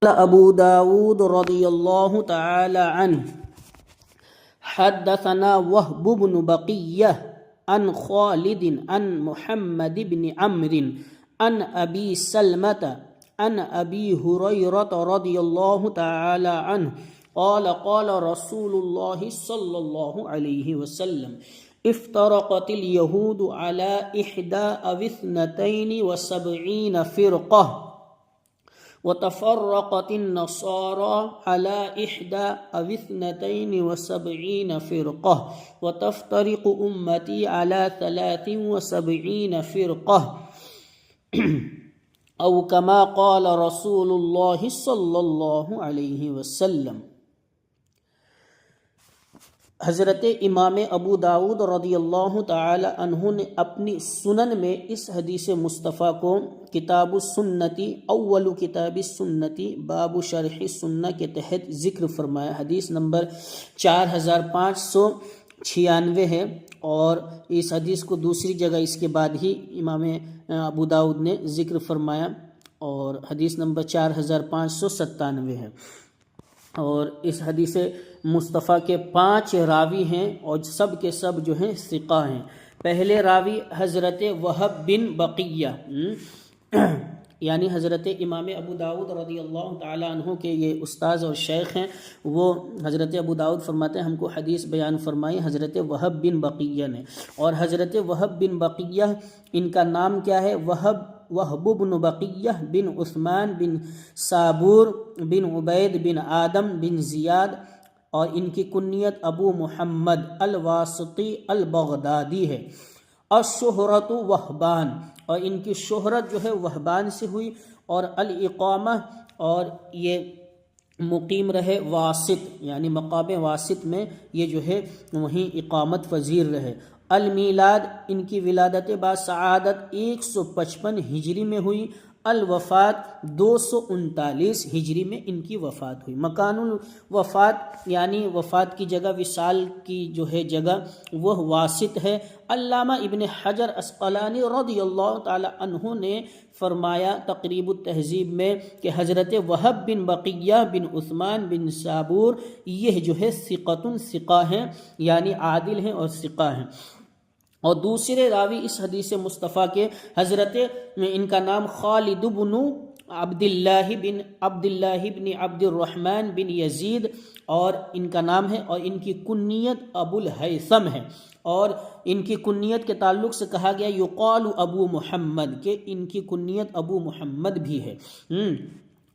أبو داود رضي الله تعالى عنه حدثنا وهب بن بقية عن خالد عن محمد بن عمرو عن أبي سلمة عن أبي هريرة رضي الله تعالى عنه قال رسول الله صلى الله عليه وسلم افترقت اليهود على 71 فرقة وتفرقت النصارى على 71 فرقة وتفترق أمتي على 73 فرقة أو كما قال رسول الله صلى الله عليه وسلم۔ حضرت امام ابو داود رضی اللہ تعالی عنہ نے اپنی سنن میں اس حدیث مصطفیٰ کو کتاب السنتی اول کتاب السنتی باب شرح السنہ کے تحت ذکر فرمایا۔ حدیث نمبر 4596 ہے، اور اس حدیث کو دوسری جگہ اس کے بعد ہی امام ابو داود نے ذکر فرمایا، اور حدیث نمبر 4597 ہے۔ اور اس حدیث مصطفیٰ کے 5 راوی ہیں، اور سب کے سب جو ہیں ثقہ ہیں۔ پہلے راوی حضرت وہب بن بقیہ، یعنی حضرت امام ابو داود رضی اللہ تعالی عنہ کے یہ استاذ اور شیخ ہیں۔ وہ حضرت ابو داود فرماتے ہیں ہم کو حدیث بیان فرمائی حضرت وہب بن بقیہ نے، اور حضرت وہب بن بقیہ ان کا نام کیا ہے؟ وہب بن بقیہ بن عثمان بن صابور بن عبید بن آدم بن زیاد، اور ان کی کنیت ابو محمد الواسطی البغدادی ہے۔ الشہرت وہبان، اور ان کی شہرت جو ہے وہبان سے ہوئی، اور الاقامہ، اور یہ مقیم رہے واسط، یعنی مقام واسط میں یہ جو ہے وہیں اقامت پذیر رہے۔ المیلاد، ان کی ولادت باسعادت 155 ہجری میں ہوئی۔ الوفات 239 ہجری میں ان کی وفات ہوئی۔ مکان الوفات یعنی وفات کی جگہ، وصال کی جو ہے جگہ وہ واسط ہے۔ علامہ ابن حجر عسقلانی رضی اللہ تعالی عنہ نے فرمایا تقریب التہذیب میں کہ حضرت وہب بن بقیہ بن عثمان بن صابور یہ جو ہے ثقہ ہیں، یعنی عادل ہیں اور ثقہ ہیں۔ اور دوسرے راوی اس حدیث مصطفیٰ کے حضرت ان کا نام خالد بن عبداللہ بن عبد الرحمن بن یزید اور ان کا نام ہے، اور ان کی کنیت ابو الہیثم ہے، اور ان کی کنیت کے تعلق سے کہا گیا یقال ابو محمد، کہ ان کی کنیت ابو محمد بھی ہے۔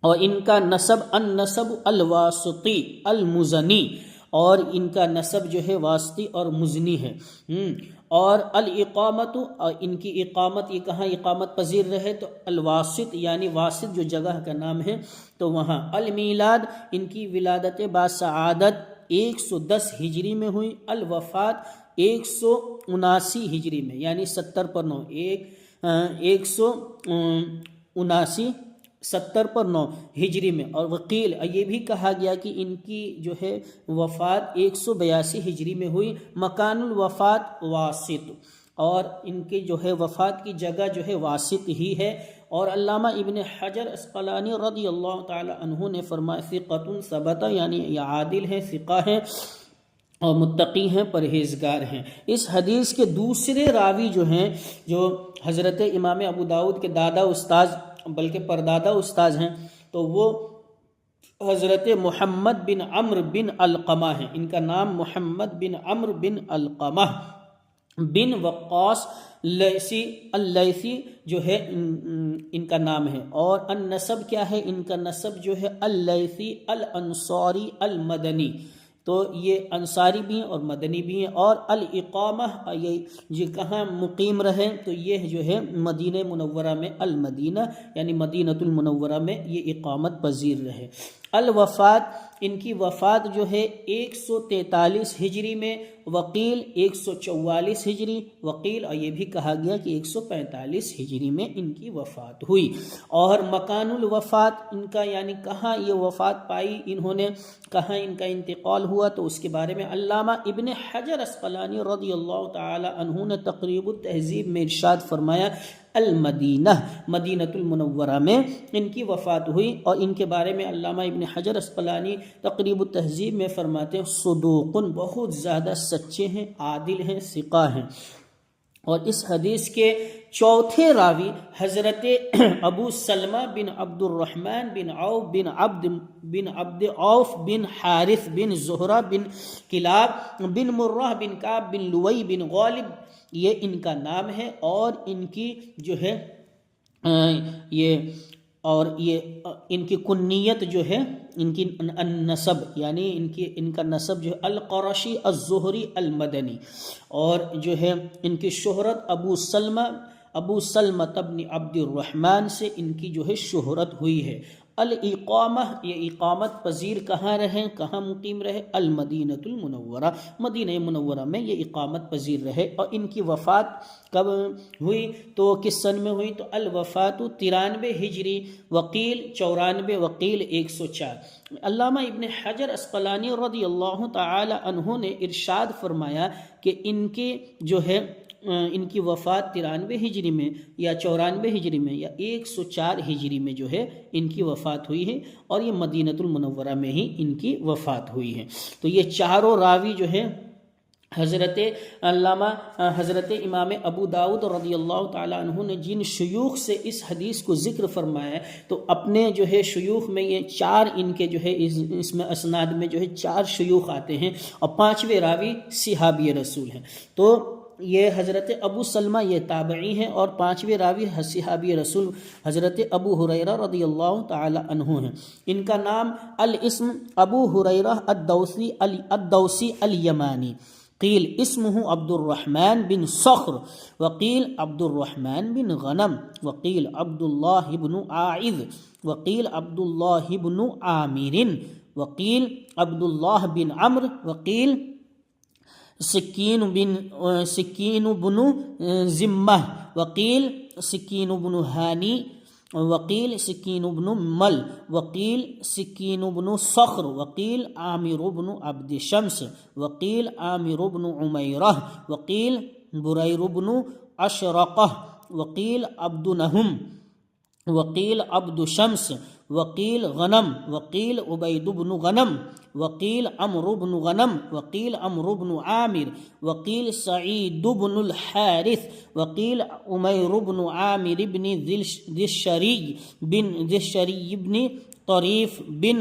اور ان کا نسب النسب الواسطی المزنی، اور ان کا نسب جو ہے واسطی اور مزنی ہے۔ اور الاقامت، ان کی اقامت، یہ کہاں اقامت پذیر رہے؟ تو الواسط، یعنی واسط جو جگہ کا نام ہے تو وہاں۔ المیلاد، ان کی ولادت باسعادت 110 ہجری میں ہوئی۔ الوفات 179 ہجری میں، یعنی 70 پر 9، 179 70 پر 9 ہجری میں۔ اور وقیل، یہ بھی کہا گیا کہ ان کی جو ہے وفات 182 ہجری میں ہوئی۔ مکان الوفات واسط، اور ان کی جو ہے وفات کی جگہ جو ہے واسط ہی ہے۔ اور علامہ ابن حجر عسقلانی رضی اللہ تعالی عنہ نے فرمایا ثقۃ ثبت، یعنی یہ عادل ہیں، ثقہ ہیں اور متقی ہیں، پرہیزگار ہیں۔ اس حدیث کے دوسرے راوی جو ہیں، جو حضرت امام ابو داود کے دادا استاذ بلکہ پردادا استاذ ہیں، تو وہ حضرت محمد بن عمرو بن علقمہ ہیں۔ ان کا نام محمد بن عمرو بن علقمہ بن وقاص اللیثی جو ہے ان کا نام ہے۔ اور النسب کیا ہے؟ ان کا نسب جو ہے اللیثی الانصاری المدنی، تو یہ انصاری بھی ہیں اور مدنی بھی ہیں۔ اور الاقامہ، یہ کہاں مقیم رہے؟ تو یہ جو ہے مدینہ منورہ میں، المدینہ یعنی مدینۃ المنورہ میں یہ اقامت پذیر رہے۔ الوفات، ان کی وفات جو ہے 143 ہجری میں، وقیل 144 ہجری، وقیل اور یہ بھی کہا گیا کہ 145 ہجری میں ان کی وفات ہوئی۔ اور مکان الوفات ان کا، یعنی کہاں یہ وفات پائی انہوں نے، کہاں ان کا انتقال ہوا، تو اس کے بارے میں علامہ ابن حجر عسقلانی رضی اللہ تعالی عنہ نے تقریب التہذیب میں ارشاد فرمایا المدینہ، مدینۃ المنورہ میں ان کی وفات ہوئی۔ اور ان کے بارے میں علامہ ابن حجر اسقلانی تقریب التہذیب میں فرماتے ہیں صدوق، بہت زیادہ سچے ہیں، عادل ہیں، ثقہ ہیں۔ اور اس حدیث کے چوتھے راوی حضرت ابو سلمہ بن عبد الرحمن بن عوف بن عبد عوف بن حارث بن زہرہ بن کلاب بن مرہ بن کعب بن لوئی بن غالب، یہ ان کا نام ہے۔ اور ان کی جو ہے یہ ان کی کنیت جو ہے، ان کی النسب یعنی ان کا نسب جو ہے القرشی الزہری المدنی، اور جو ہے ان کی شہرت ابو سلمہ بن عبد الرحمن سے ان کی جو ہے شہرت ہوئی ہے۔ الاقامہ، یہ اقامت پذیر کہاں رہے، کہاں مقیم رہے؟ المدینۃ المنورہ، مدینہ منورہ میں یہ اقامت پذیر رہے۔ اور ان کی وفات کب ہوئی تو کس سن میں ہوئی؟ تو الوفات 93 ہجری، وقیل 94، وقیل 104۔ علامہ ابن حجر اسقلانی رضی اللہ تعالی عنہ نے ارشاد فرمایا کہ ان کی جو ہے ان کی وفات 93 ہجری میں یا 94 ہجری میں یا 104 ہجری میں جو ہے ان کی وفات ہوئی ہے، اور یہ مدینۃ المنورہ میں ہی ان کی وفات ہوئی ہے۔ تو یہ چاروں راوی جو ہے حضرت امام ابو داؤد رضی اللہ تعالیٰ عنہ نے جن شیوخ سے اس حدیث کو ذکر فرمایا ہے، تو اپنے جو ہے شیوخ میں یہ چار ان کے جو ہے اس میں اسناد میں جو ہے 4 شیوخ آتے ہیں، اور 5ویں راوی صحابی رسول ہیں۔ تو یہ حضرت ابو سلمہ یہ تابعی ہیں، اور 5ویں راوی صحابی رسول حضرت ابو ہریرہ رضی اللہ تعالی عنہ ہیں۔ ان کا نام الاسم ابو ہریرہ الدوسی الیمانی، قیل اسمہ عبد الرحمن بن صخر، وقیل عبد الرحمن بن غنم، وقیل عبد اللہ بن عائذ، وقیل عبد اللہ بن عامر، وقیل عبد اللہ بن عمرو، وقیل سکین بن ذمہ، وقیل سکین بن ہانی، وقیل سکین بن مل، وقیل سکین بن صخر، وقیل عامر بن عبد شمس، وقیل عامر بن عمیرہ، وقیل بریر بن اشرقہ، وقیل عبد نہم، وقیل عبد شمس، وقیل غنم، وقیل عبید بن غنم، وقیل عمرو بن غنم، وقیل عمرو بن عامر، وقیل سعید بن الحارث، وقیل عمیر بن عامر بن ذی الشری بن طریف بن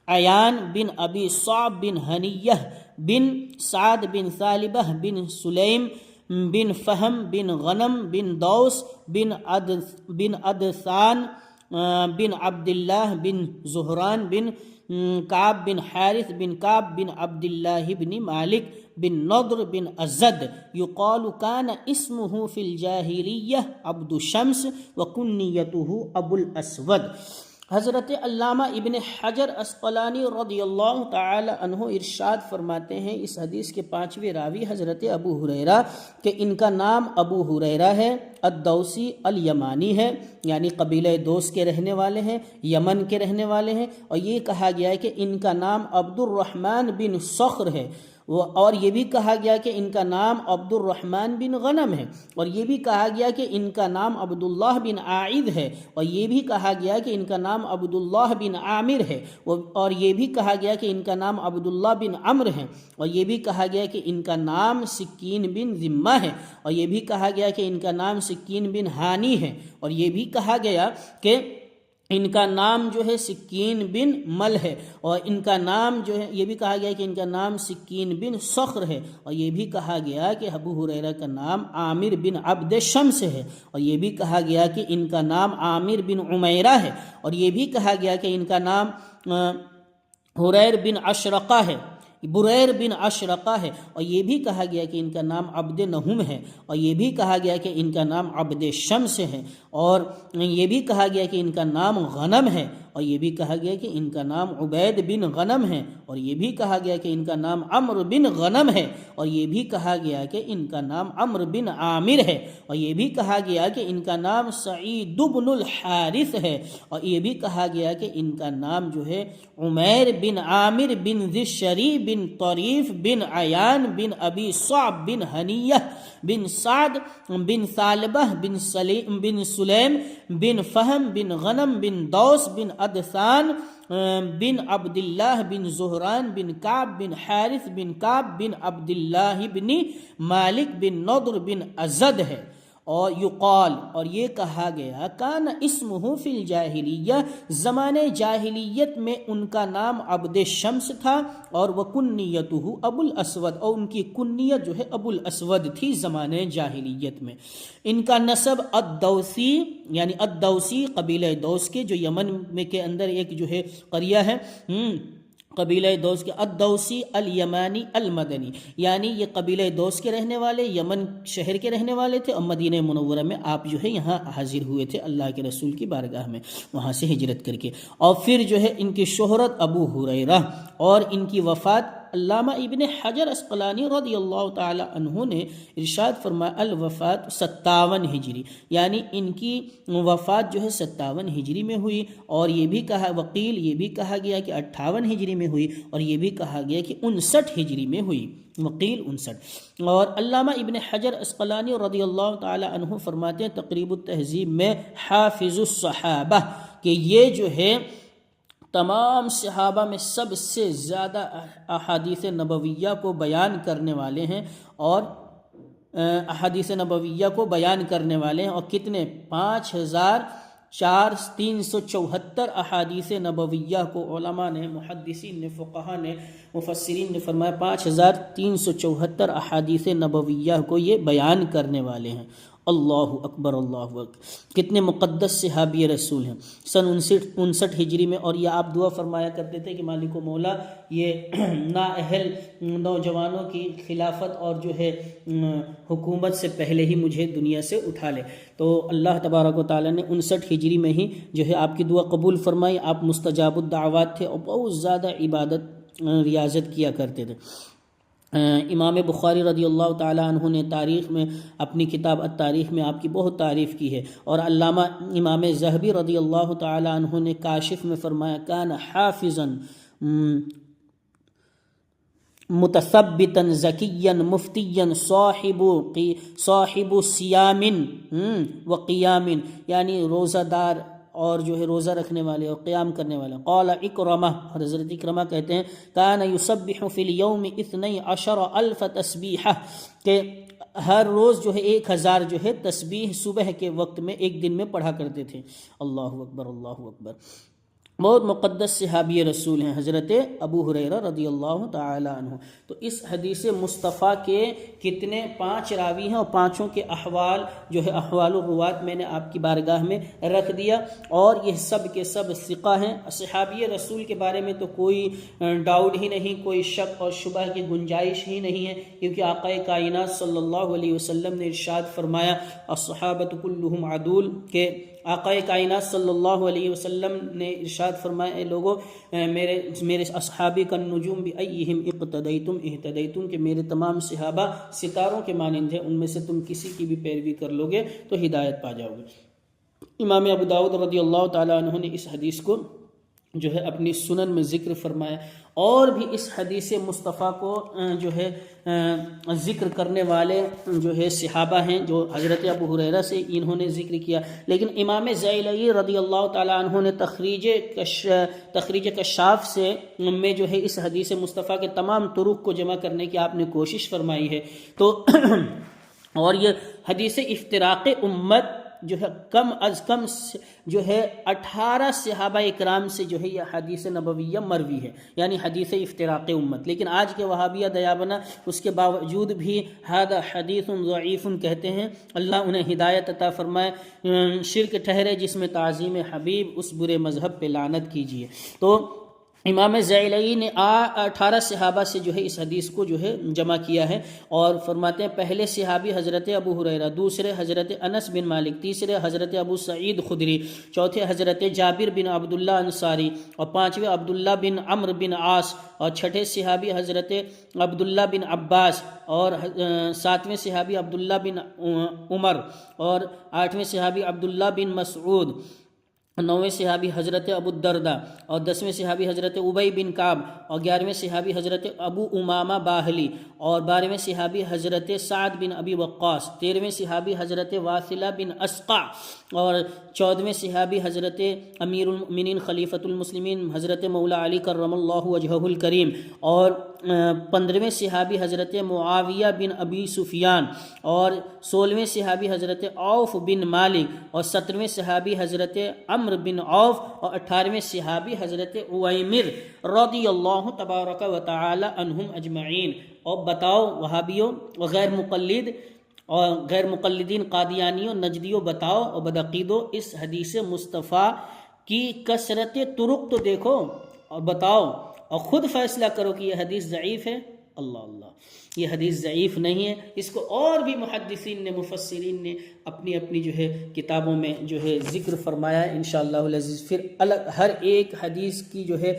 عیان بن ابی صعب بن حنیہ بن سعد بن ثالبہ بن سلیم بن فہم بن غنم بن دوس بن عدثان بن عبداللہ بن زہران بن کعب بن حارث بن کعب بن عبداللہ بن مالک بن نضر بن ازد، یقال کان اسمہ فی الجاہلیہ عبد شمس وکنیتہ ابو الاسود۔ حضرت علامہ ابن حجر اسقلانی رضی اللہ تعالی عنہ ارشاد فرماتے ہیں اس حدیث کے 5ویں راوی حضرت ابو ہریرہ کہ ان کا نام ابو ہریرہ ہے، الدوسی الیمانی ہے، یعنی قبیلہ دوس کے رہنے والے ہیں، یمن کے رہنے والے ہیں۔ اور یہ کہا گیا ہے کہ ان کا نام عبد الرحمن بن صخر ہے، اور یہ بھی کہا گیا کہ ان کا نام عبد الرحمن بن غنم ہے، اور یہ بھی کہا گیا کہ ان کا نام عبداللہ بن عائذ ہے، اور یہ بھی کہا گیا کہ ان کا نام عبداللہ بن عامر ہے، اور یہ بھی کہا گیا کہ ان کا نام عبداللہ بن عمرو ہے، اور یہ بھی کہا گیا کہ ان کا نام سکین بن ذمہ ہے، اور یہ بھی کہا گیا کہ ان کا نام سکین بن ہانی ہے، اور یہ بھی کہا گیا کہ ان کا نام جو ہے سکین بن مل ہے، اور ان کا نام جو ہے یہ بھی کہا گیا کہ ان کا نام سکین بن صخر ہے، اور یہ بھی کہا گیا کہ ابو ہریرہ کا نام عامر بن عبد شمس ہے، اور یہ بھی کہا گیا کہ ان کا نام عامر بن عمیرہ ہے، اور یہ بھی کہا گیا کہ ان کا نام بریر بن اشرقہ ہے، اور یہ بھی کہا گیا کہ ان کا نام عبد نہم ہے، اور یہ بھی کہا گیا کہ ان کا نام عبد شمس ہے، اور یہ بھی کہا گیا کہ ان کا نام غنم ہے، اور یہ بھی کہا گیا کہ ان کا نام عبید بن غنم ہے، اور یہ بھی کہا گیا کہ ان کا نام عمرو بن غنم ہے، اور یہ بھی کہا گیا کہ ان کا نام عمرو بن عامر ہے، اور یہ بھی کہا گیا کہ ان کا نام سعید بن الحارث ہے، اور یہ بھی کہا گیا کہ ان کا نام جو ہے عمیر بن عامر بن ذی الشری بن طریف بن عیان بن ابی صعب بن حنیہ بن سعد بن ثعلبہ بن سلیم بن فہم بن غنم بن دوس بن عدثان بن عبداللہ بن زہران بن کعب بن حارث بن کعب بن عبداللہ بن مالک بن نضر بن ازد ہے۔ اور یقال، اور یہ کہا گیا، کان اسمہ فی الجاہلیہ، زمانے جاہلیت میں ان کا نام عبد شمس تھا، اور وکنیتہ ابو الاسود، اور ان کی کنیت جو ہے ابو الاسود تھی زمانے جاہلیت میں۔ ان کا نسب الدوسی، یعنی الدوسی قبیلہ دوس کے، جو یمن میں کے اندر ایک جو ہے قریہ ہے، قبیلہ دوس کے، الدوسی الیمانی المدنی، یعنی یہ قبیلہ دوس کے رہنے والے، یمن شہر کے رہنے والے تھے، اور مدینہ منورہ میں آپ جو ہے یہاں حاضر ہوئے تھے اللہ کے رسول کی بارگاہ میں، وہاں سے ہجرت کر کے۔ اور پھر جو ہے ان کی شہرت ابو ہریرہ، اور ان کی وفات علامہ ابن حجر اسقلانی رضی اللہ تعالی عنہ نے ارشاد فرمایا الوفات 57 ہجری، یعنی ان کی وفات جو ہے 57 ہجری میں ہوئی، اور یہ بھی کہا وقیل، یہ بھی کہا گیا کہ 58 ہجری میں ہوئی، اور یہ بھی کہا گیا کہ 59 ہجری میں ہوئی، وقیل 59۔ اور علامہ ابن حجر اسقلانی رضی اللہ تعالی عنہ فرماتے ہیں تقریب التہذیب میں حافظ الصحابہ، کہ یہ جو ہے تمام صحابہ میں سب سے زیادہ احادیث نبویہ کو بیان کرنے والے ہیں، اور احادیث نبویہ کو بیان کرنے والے ہیں، اور کتنے 5374 احادیث نبویہ کو علماء نے، محدثین نے، فقہاء نے، مفسرین نے فرمایا 5374 احادیث نبویہ کو یہ بیان کرنے والے ہیں۔ اللہ اکبر، اللہ اکبر، کتنے مقدس صحابی رسول ہیں۔ سن 59 ہجری میں، اور یہ آپ دعا فرمایا کرتے تھے کہ مالک و مولا یہ نااہل نوجوانوں کی خلافت اور جو ہے حکومت سے پہلے ہی مجھے دنیا سے اٹھا لے، تو اللہ تبارک و تعالیٰ نے 59 ہجری میں ہی جو ہے آپ کی دعا قبول فرمائی۔ آپ مستجاب الدعوات تھے، اور بہت زیادہ عبادت ریاضت کیا کرتے تھے۔ امام بخاری رضی اللہ تعالیٰ عنہ نے تاریخ میں، اپنی کتاب التاریخ میں آپ کی بہت تعریف کی ہے، اور علامہ امام ذہبی رضی اللہ تعالیٰ عنہ نے کاشف میں فرمایا کان حافظا متثبتا ذکیا مفتیا صاحب صیام و قیام، یعنی روزہ دار اور جو ہے روزہ رکھنے والے اور قیام کرنے والے۔ قال اکرمہ، حضرت اکرمہ کہتے ہیں کان یسبح فی الیوم 12,000 تسبیحہ، کہ ہر روز جو ہے 1000 جو ہے تسبیح صبح کے وقت میں ایک دن میں پڑھا کرتے تھے۔ اللہ اکبر، اللہ اکبر، بہت مقدس صحابی رسول ہیں حضرت ابو ہریرہ رضی اللہ تعالی عنہ۔ تو اس حدیث مصطفیٰ کے کتنے 5 راوی ہیں، اور 5 کے احوال جو ہے احوال الروات میں نے آپ کی بارگاہ میں رکھ دیا، اور یہ سب کے سب ثقہ ہیں۔ صحابی رسول کے بارے میں تو کوئی ڈاؤٹ ہی نہیں، کوئی شک اور شبہ کی گنجائش ہی نہیں ہے، کیونکہ آقا کائنات صلی اللہ علیہ وسلم نے ارشاد فرمایا الصحابۃ کلہم عدول، کہ آقا کائنات صلی اللہ علیہ وسلم نے ارشاد فرمایا اے لوگو میرے اصحابی کا نجوم بایہم اقتدیتم اہتدیتم، کہ میرے تمام صحابہ ستاروں کے مانند ہیں، ان میں سے تم کسی کی بھی پیروی کر لو گے تو ہدایت پا جاؤ گے۔ امام ابو داؤد رضی اللہ تعالیٰ عنہ نے اس حدیث کو جو ہے اپنی سنن میں ذکر فرمایا، اور بھی اس حدیث مصطفیٰ کو جو ہے ذکر کرنے والے جو ہے صحابہ ہیں، جو حضرت ابو ہریرہ سے انہوں نے ذکر کیا، لیکن امام زیلعی رضی اللہ تعالیٰ عنہ نے تخریج کشاف سے میں جو ہے اس حدیث مصطفیٰ کے تمام طرق کو جمع کرنے کی آپ نے کوشش فرمائی ہے۔ تو اور یہ حدیث افتراق امت جو ہے کم از کم جو ہے 18 صحابہ اکرام سے جو ہے یہ حدیث نبویہ مروی ہے، یعنی حدیث افتراق امت۔ لیکن آج کے وہابیہ دیابنا اس کے باوجود بھی ھذا حدیث ضعیف کہتے ہیں، اللہ انہیں ہدایت عطا فرمائے۔ شرک ٹھہرے جس میں تعظیم حبیب، اس برے مذہب پہ لعنت کیجیے۔ تو امام زیلعی نے 18 صحابہ سے جو ہے اس حدیث کو جو ہے جمع کیا ہے، اور فرماتے ہیں پہلے صحابی حضرت ابو ہریرہ، دوسرے حضرت انس بن مالک، تیسرے حضرت ابو سعید خدری، چوتھے حضرت جابر بن عبداللہ انصاری، اور پانچویں عبداللہ بن عمرو بن عاص، اور چھٹے صحابی حضرت عبداللہ بن عباس، اور ساتویں صحابی عبداللہ بن عمر، اور آٹھویں صحابی عبداللہ بن مسعود، نویں صحابی حضرت ابو الدرداء، اور 10ویں صحابی حضرت ابی بن کعب، اور 11ویں صحابی حضرت ابو امامہ باہلی، اور 12ویں صحابی حضرت سعد بن ابی وقاص، 13ویں صحابی حضرت واثلہ بن اسقع، اور 14ویں صحابی حضرت امیر المؤمنین خلیفۃ المسلمین حضرت مولا علی کرم اللہ وجہہ الکریم، اور 15ویں صحابی حضرت معاویہ بن ابی سفیان، اور 16ویں صحابی حضرت عوف بن مالک، اور 17ویں صحابی حضرت عمرو بن عوف، اور 18ویں صحابی حضرت عویمر رضی اللہ تبارک و تعالی عنہم اجمعین۔ اور بتاؤ وہابیوں وغیر مقلد اور غیر مقلدین قادیانیوں نجدیوں، بتاؤ اور بدعقیدوں اس حدیث مصطفیٰ کی کثرت طرق تو دیکھو اور بتاؤ اور خود فیصلہ کرو کہ یہ حدیث ضعیف ہے۔ اللہ اللہ، یہ حدیث ضعیف نہیں ہے، اس کو اور بھی محدثین نے مفسرین نے اپنی اپنی جو ہے کتابوں میں جو ہے ذکر فرمایا ہے انشاءاللہ العزیز۔ پھر الگ ہر ایک حدیث کی جو ہے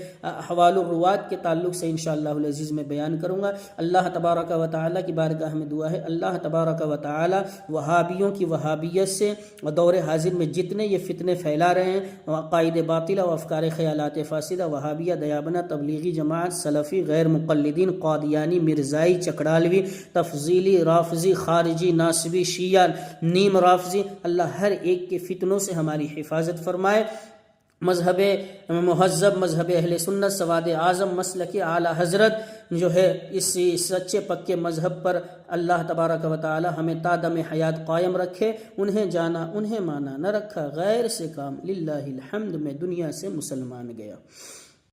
حوال الروات کے تعلق سے انشاءاللہ العزیز میں بیان کروں گا۔ اللہ تبارک و تعالیٰ کی بارگاہ میں دعا ہے اللہ تبارک و تعالیٰ وہابیوں کی وہابیت سے اور دور حاضر میں جتنے یہ فتنے پھیلا رہے ہیں، عقائد باطلہ و افکار خیالات فاسدہ، وہابیہ، دیابنہ، تبلیغی جماعت، سلفی، غیر مقلدین، قادیانی، مرزائی، چکڑالوی، تفضیلی، رافضی، خارجی، ناصبی، شیعہ، نیم رافضی، اللہ ہر ایک کے فتنوں سے ہماری حفاظت فرمائے۔ مذہب مہذب، مذہب اہل سنت، سواد اعظم، مسلک اعلی حضرت جو ہے اس سچے پکے مذہب پر اللہ تبارک و تعالی ہمیں تا دم حیات قائم رکھے۔ انہیں جانا انہیں مانا، نہ رکھا غیر سے کام، للہ الحمد، میں دنیا سے مسلمان گیا۔